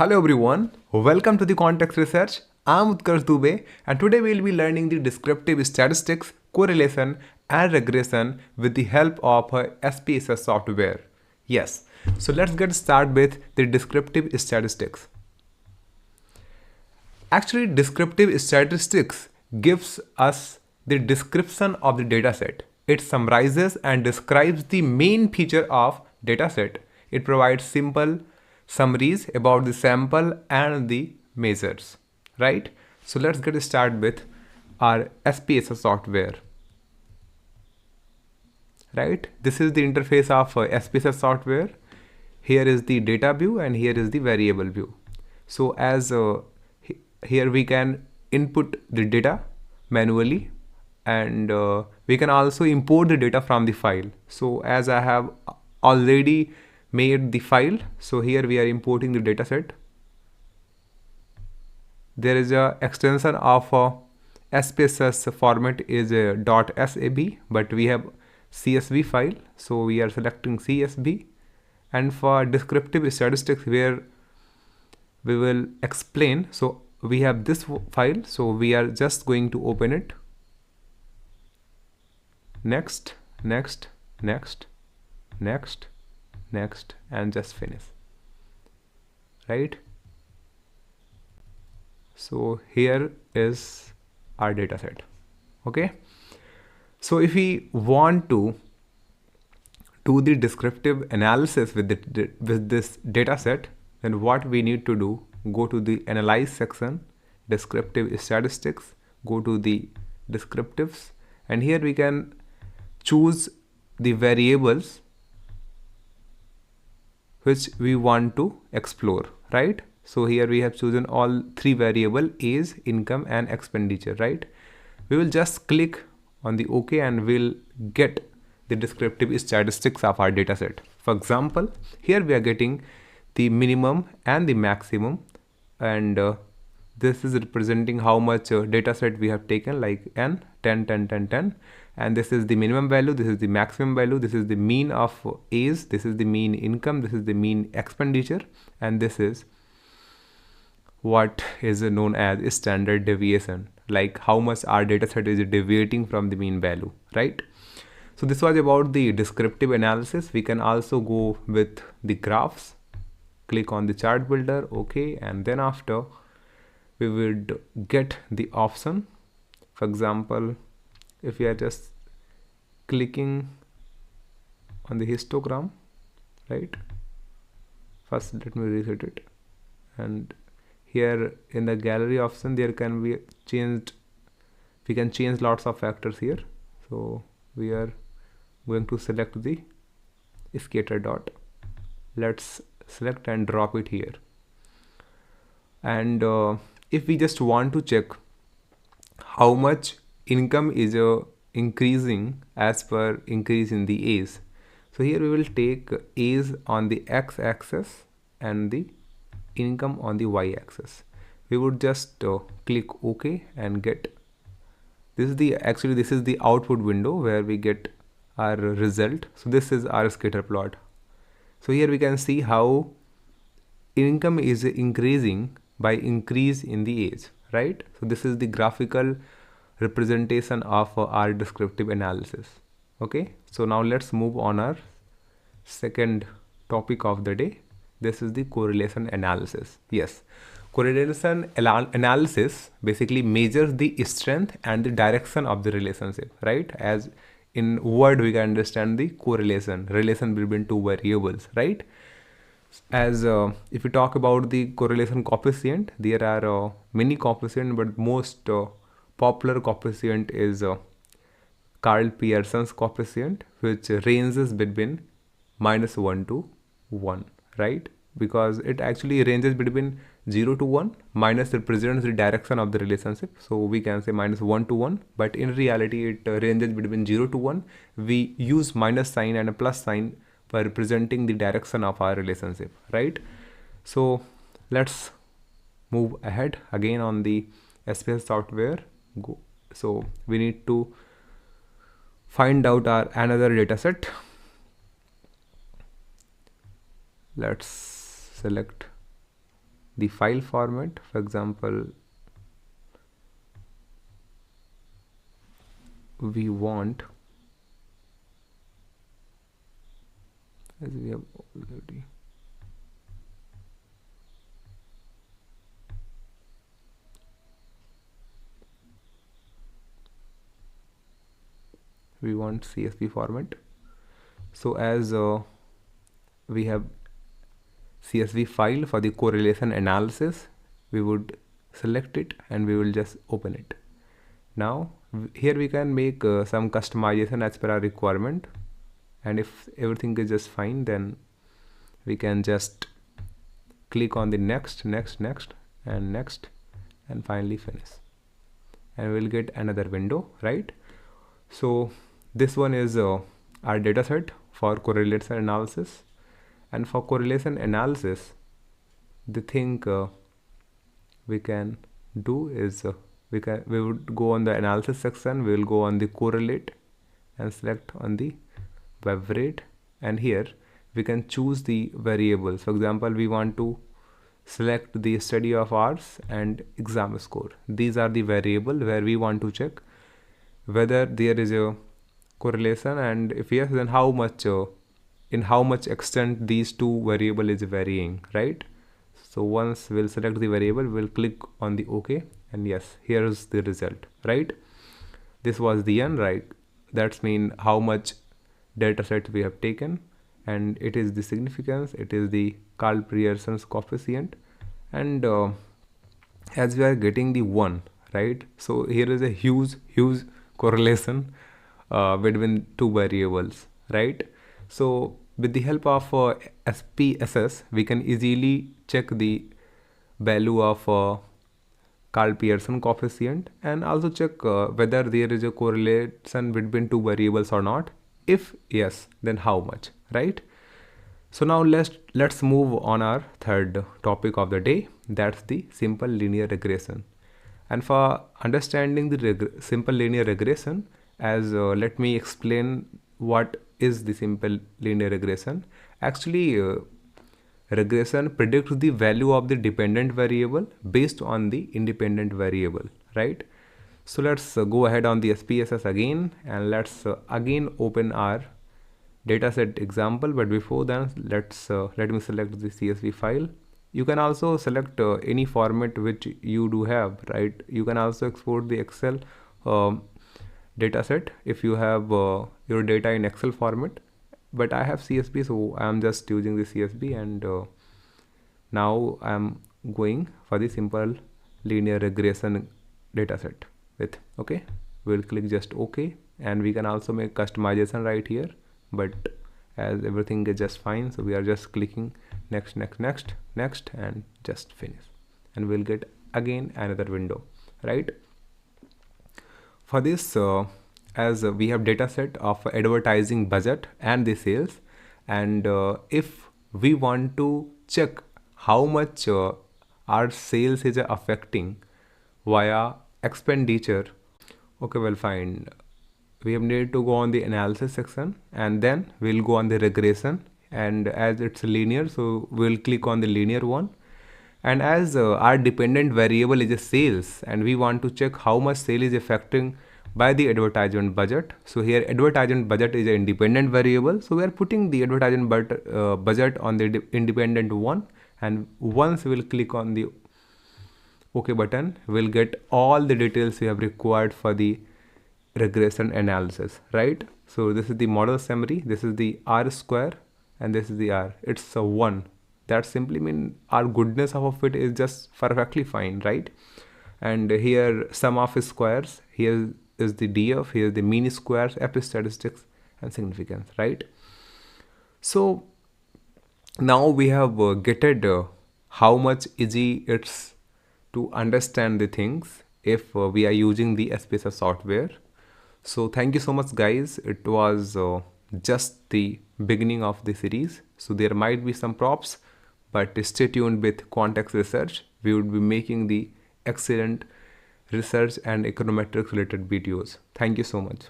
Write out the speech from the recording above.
Hello everyone, welcome to the QuantX Research. I'm Utkarsh Dubey and today we'll be learning the descriptive statistics, correlation and regression with the help of SPSS software. Yes, so let's get started with the descriptive statistics. Actually, descriptive statistics gives us the description of the dataset. It summarizes and describes the main feature of dataset. It provides simple summaries about the sample and the measures, right? So let's get started with our SPSS software. Right, this is the interface of SPSS software. Here is the data view and here is the variable view. So as here we can input the data manually and we can also import the data from the file. So as I have already made the file, so here we are importing the data set. There is a extension of SPSS format is .sab, but we have CSV file, so we are selecting CSV. And for descriptive statistics, where we will explain, so we have this file, so we are just going to open it. Next, next, next, next, next, and just finish. Right, so here is our data set. Okay, so if we want to do the descriptive analysis with this data set, then what we need to do, go to the analyze section, descriptive statistics, go to the descriptives, and here we can choose the variables which we want to explore, right? So here we have chosen all three variables: age, income and expenditure, right? We will just click on the OK and we'll get the descriptive statistics of our dataset. For example, here we are getting the minimum and the maximum, and this is representing how much dataset we have taken, like n, 10, 10, 10, 10, and this is the minimum value, this is the maximum value, this is the mean of age, this is the mean income, this is the mean expenditure, and this is what is known as standard deviation, like how much our dataset is deviating from the mean value, right? So this was about the descriptive analysis. We can also go with the graphs. Click on the chart builder, okay, and then after we would get the option. For example, if we are just clicking on the histogram, right? First, let me reset it, and here in the gallery option there can be changed. We can change lots of factors here. So we are going to select the scatter dot. Let's select and drop it here. And if we just want to check how much income is increasing as per increase in the age, so here we will take age on the x-axis and the income on the y-axis. We would just click OK and get this is the output window where we get our result. So this is our scatter plot. So here we can see how income is increasing by increase in the age, right? So this is the graphical representation of our descriptive analysis. Okay, so now let's move on our second topic of the day. This is the correlation analysis. Yes, correlation analysis basically measures the strength and the direction of the relationship, right? As in word we can understand the relation between two variables, right? As if we talk about the correlation coefficient, there are many coefficients, but most popular coefficient is Carl Pearson's coefficient, which ranges between -1 to 1, right? Because it actually ranges between 0 to 1. Minus represents the direction of the relationship, so we can say -1 to 1, but in reality it ranges between 0 to 1. We use minus sign and a plus sign for representing the direction of our relationship, right? So let's move ahead again on the SPSS software. Go. So we need to find out our another data set. Let's select the file format. For example, we want, as we have already, we want CSV format. So as we have CSV file for the correlation analysis, we would select it and we will just open it. Now here we can make some customization as per our requirement, and if everything is just fine, then we can just click on the next and finally finish, and we'll get another window, right? So this one is our data set for correlation analysis. And for correlation analysis, the thing we can do is we would go on the analysis section, we will go on the correlate and select on the web rate, and here we can choose the variables. For example, we want to select the study of hours and exam score. These are the variable where we want to check whether there is a correlation, and if yes, then how much in how much extent these two variable is varying, right? So once we'll select the variable, we'll click on the OK, and yes, here is the result, right? This was the n, right? That's mean how much data set we have taken, and it is the significance, it is the Carl Pearson's coefficient, and as we are getting the 1, right? So here is a huge correlation between two variables, right? So with the help of SPSS, we can easily check the value of Carl Pearson coefficient, and also check whether there is a correlation between two variables or not. If yes, then how much, right? So now let's move on our third topic of the day, that's the simple linear regression. And for understanding the simple linear regression, as let me explain what is the simple linear regression. Actually, regression predicts the value of the dependent variable based on the independent variable, right? So let's go ahead on the SPSS again, and let's again open our dataset example. But before that, let me select the CSV file. You can also select any format which you do have, right? You can also export the Excel dataset if you have your data in Excel format, but I have CSV, so I am just using the CSV, and now I am going for the simple linear regression dataset with okay. We'll click just OK, and we can also make customization right here, but as everything is just fine, so we are just clicking next and just finish, and we'll get again another window, right? For this, as we have data set of advertising budget and the sales, and if we want to check how much our sales is affecting via expenditure, okay, well fine, we have need to go on the analysis section, and then we'll go on the regression, and as it's linear, so we'll click on the linear one. And as our dependent variable is a sales, and we want to check how much sale is affecting by the advertisement budget. So here advertisement budget is an independent variable, so we are putting the advertisement budget on the independent one, and once we'll click on the OK button, we'll get all the details we have required for the regression analysis, right? So this is the model summary, this is the R square, and this is the R. It's a 1. That simply means our goodness of it is just perfectly fine, right? And here sum of squares, here is the DF, here is the mean squares, F statistics, and significance, right? So now we have getted how much easy it's to understand the things if we are using the SPSS software. So thank you so much, guys. It was just the beginning of the series, so there might be some props, but stay tuned with QuantX Research. We would be making the excellent research and econometrics related videos. Thank you so much.